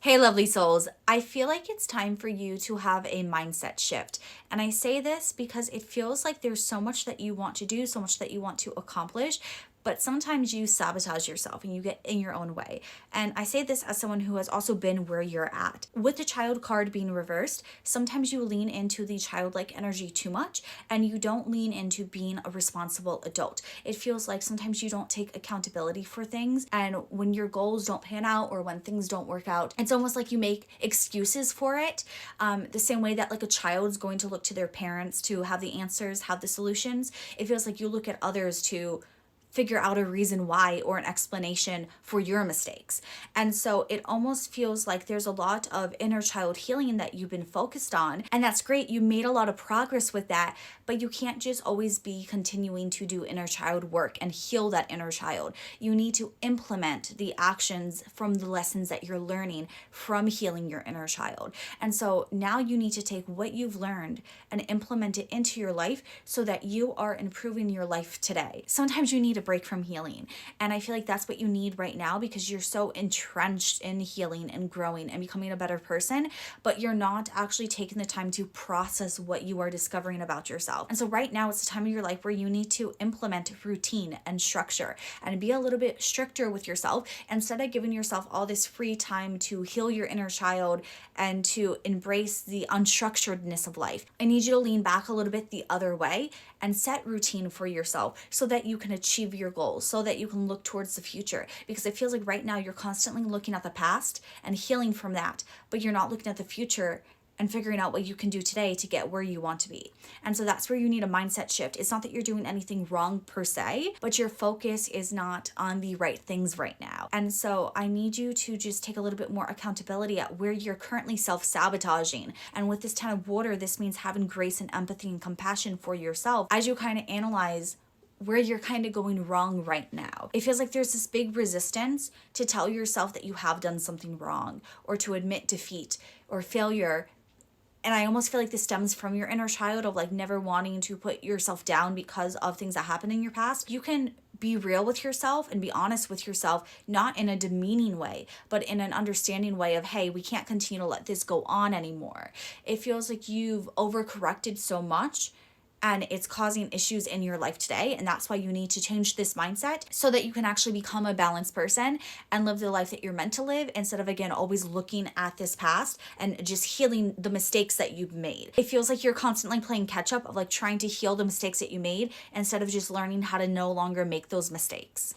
Hey, lovely souls. I feel like it's time for you to have a mindset shift. And I say this because it feels like there's so much that you want to do, so much that you want to accomplish, but sometimes you sabotage yourself and you get in your own way. And I say this as someone who has also been where you're at. With the child card being reversed, sometimes you lean into the childlike energy too much and you don't lean into being a responsible adult. It feels like sometimes you don't take accountability for things, and when your goals don't pan out or when things don't work out, it's almost like you make excuses for it. The same way that like a child's going to look to their parents to have the answers, have the solutions. It feels like you look at others to figure out a reason why or an explanation for your mistakes. And so it almost feels like there's a lot of inner child healing that you've been focused on. And that's great. You made a lot of progress with that, but you can't just always be continuing to do inner child work and heal that inner child. You need to implement the actions from the lessons that you're learning from healing your inner child. And so now you need to take what you've learned and implement it into your life so that you are improving your life today. Sometimes you need a break from healing. And I feel like that's what you need right now because you're so entrenched in healing and growing and becoming a better person, but you're not actually taking the time to process what you are discovering about yourself. And so right now it's the time of your life where you need to implement routine and structure and be a little bit stricter with yourself instead of giving yourself all this free time to heal your inner child and to embrace the unstructuredness of life. I need you to lean back a little bit the other way and set routine for yourself so that you can achieve your goals, so that you can look towards the future. Because it feels like right now you're constantly looking at the past and healing from that, but you're not looking at the future and figuring out what you can do today to get where you want to be. And so that's where you need a mindset shift. It's not that you're doing anything wrong per se, but your focus is not on the right things right now. And so I need you to just take a little bit more accountability at where you're currently self-sabotaging. And with this 10 of water, this means having grace and empathy and compassion for yourself as you kind of analyze where you're kind of going wrong right now. It feels like there's this big resistance to tell yourself that you have done something wrong or to admit defeat or failure. And I almost feel like this stems from your inner child of like never wanting to put yourself down because of things that happened in your past. You can be real with yourself and be honest with yourself, not in a demeaning way, but in an understanding way of, hey, we can't continue to let this go on anymore. It feels like you've overcorrected so much and it's causing issues in your life today. And that's why you need to change this mindset so that you can actually become a balanced person and live the life that you're meant to live instead of, again, always looking at this past and just healing the mistakes that you've made. It feels like you're constantly playing catch up of like trying to heal the mistakes that you made instead of just learning how to no longer make those mistakes.